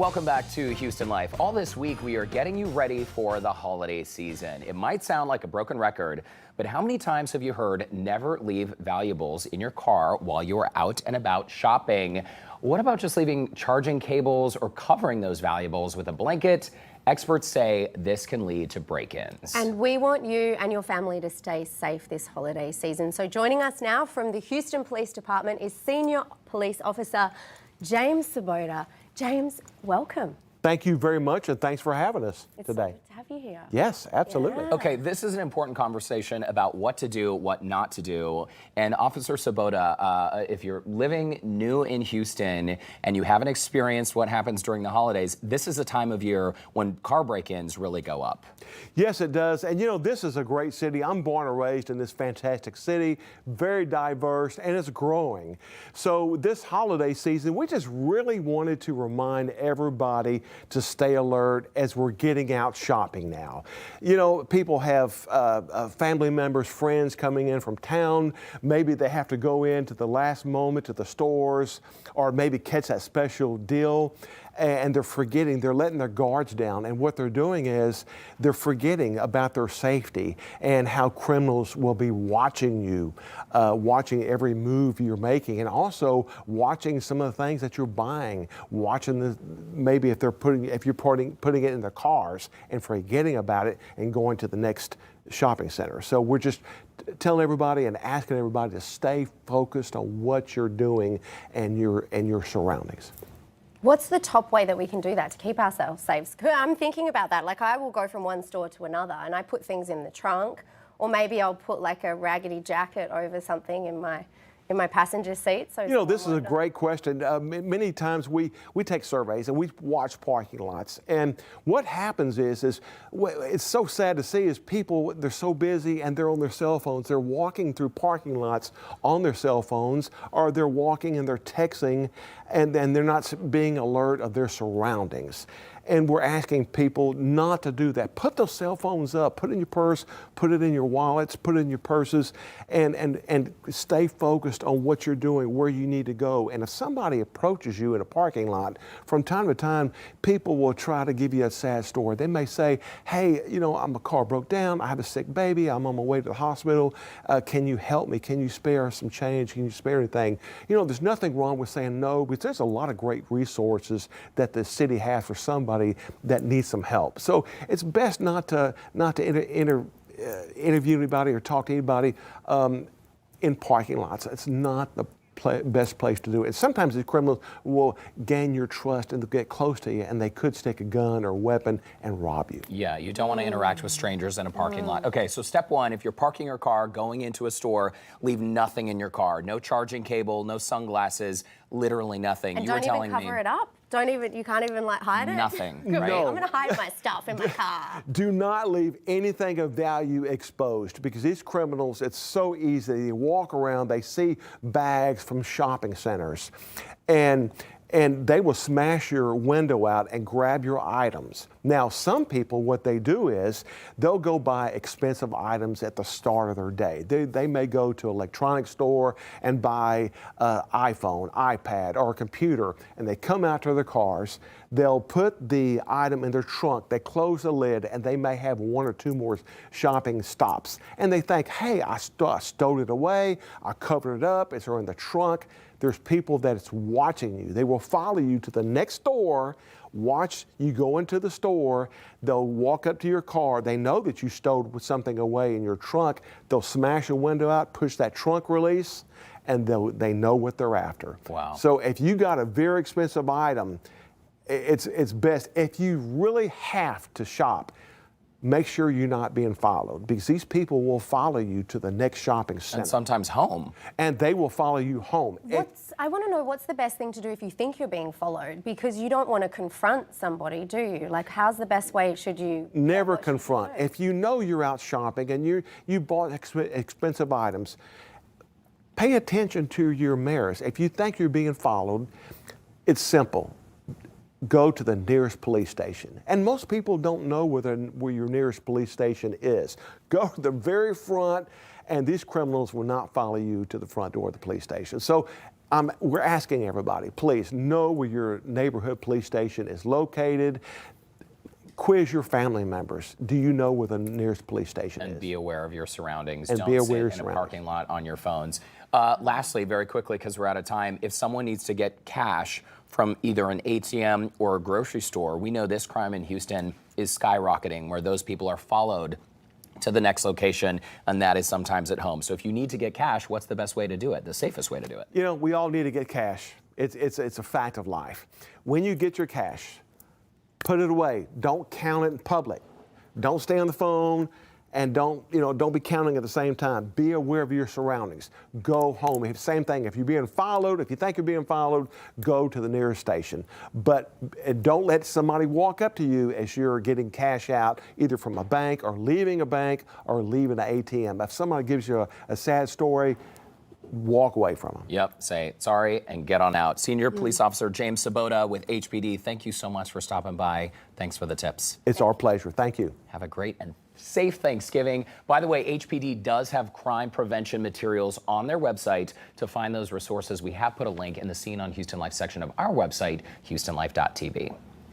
Welcome back to Houston Life. All this week, we are getting you ready for the holiday season. It might sound like a broken record, but how many times have you heard never leave valuables in your car while you are out and about shopping? What about just leaving charging cables or covering those valuables with a blanket? Experts say this can lead to break-ins. And we want you and your family to stay safe this holiday season. So joining us now from the Houston Police Department is Senior Police Officer James Sabota. James, welcome. Thank you very much, and thanks for having us today. It's so good to have you here. Yes, absolutely. Yeah. Okay, this is an important conversation about what to do, what not to do. And Officer Sabota, if you're living new in Houston and you haven't experienced what happens during the holidays, this is a time of year when car break-ins really go up. Yes, it does. And you know, this is a great city. I'm born and raised in this fantastic city, very diverse, and it's growing. So this holiday season, we just really wanted to remind everybody to stay alert as we're getting out shopping now. You know, people have family members, friends coming in from town. Maybe they have to go in to the last moment to the stores or maybe catch that special deal. And they're forgetting, they're letting their guards down. And what they're doing is they're forgetting about their safety and how criminals will be watching you, watching every move you're making, and also watching some of the things that you're buying, watching maybe if you're putting it in their cars and forgetting about it and going to the next shopping center. So we're just telling everybody and asking everybody to stay focused on what you're doing and your surroundings. What's the top way that we can do that to keep ourselves safe? 'Cause I'm thinking about that. Like, I will go from one store to another and I put things in the trunk, or maybe I'll put like a raggedy jacket over something in my passenger seat. So you know, this is a great question. Many times we take surveys and we watch parking lots, and what happens is it's so sad to see is people, they're so busy and they're on their cell phones. They're walking through parking lots on their cell phones, or they're walking and they're texting, and they're not being alert of their surroundings. And we're asking people not to do that. Put those cell phones up, put it in your purse, put it in your wallets, put it in your purses, and stay focused on what you're doing, where you need to go. And if somebody approaches you in a parking lot, from time to time, people will try to give you a sad story. They may say, hey, you know, my car broke down, I have a sick baby, I'm on my way to the hospital, can you help me? Can you spare some change? Can you spare anything? You know, there's nothing wrong with saying no, because there's a lot of great resources that the city has for somebody that needs some help. So it's best not to interview anybody or talk to anybody in parking lots. It's not the best place to do it. Sometimes these criminals will gain your trust and they'll get close to you, and they could stick a gun or weapon and rob you. Yeah, you don't want to interact with strangers in a parking lot. Okay, so step one, if you're parking your car, going into a store, leave nothing in your car. No charging cable, no sunglasses, literally nothing. And don't even cover it up. You can't even like hide it? Nothing. Right? No. I'm gonna hide my stuff in my car. Do not leave anything of value exposed, because these criminals, it's so easy. They walk around, they see bags from shopping centers, and they will smash your window out and grab your items. Now, some people, what they do is they'll go buy expensive items at the start of their day. They may go to an electronics store and buy an iPhone, iPad, or a computer, and they come out to their cars. They'll put the item in their trunk, they close the lid, and they may have one or two more shopping stops. And they think, hey, I stowed it away, I covered it up, it's in the trunk. There's people that's watching you. They will follow you to the next store, watch you go into the store. They'll walk up to your car. They know that you stowed something away in your trunk. They'll smash a window out, push that trunk release, and they know what they're after. Wow. So if you got a very expensive item, it's best, if you really have to shop, make sure you're not being followed, because these people will follow you to the next shopping center. And sometimes home. And they will follow you home. I want to know, what's the best thing to do if you think you're being followed? Because you don't want to confront somebody, do you? Like, how's the best way should you? Never confront. If you know you're out shopping and you bought expensive items, pay attention to your mirrors. If you think you're being followed, it's simple. go to the nearest police station. And most people don't know where your nearest police station is. Go to the very front, and these criminals will not follow you to the front door of the police station. So we're asking everybody, please know where your neighborhood police station is located. Quiz your family members. Do you know where the nearest police station is? And be aware of your surroundings. And Don't be sit aware in of a surroundings. parking lot on your phones. Lastly, very quickly, because we're out of time, if someone needs to get cash from either an ATM or a grocery store, we know this crime in Houston is skyrocketing, where those people are followed to the next location, and that is sometimes at home. So if you need to get cash, what's the best way to do it, the safest way to do it? You know, we all need to get cash. It's a fact of life. When you get your cash, put it away. Don't count it in public. Don't stay on the phone, and don't be counting at the same time. Be aware of your surroundings. Go home. Same thing. If you're being followed, if you think you're being followed, go to the nearest station. But don't let somebody walk up to you as you're getting cash out, either from a bank or leaving a bank or leaving the ATM. If somebody gives you a sad story, walk away from them. Yep, say sorry and get on out. Senior Police Officer James Sabota with HPD, thank you so much for stopping by. Thanks for the tips. It's our pleasure. Thank you. Have a great and safe Thanksgiving. By the way, HPD does have crime prevention materials on their website. To find those resources, we have put a link in the Scene on Houston Life section of our website, houstonlife.tv.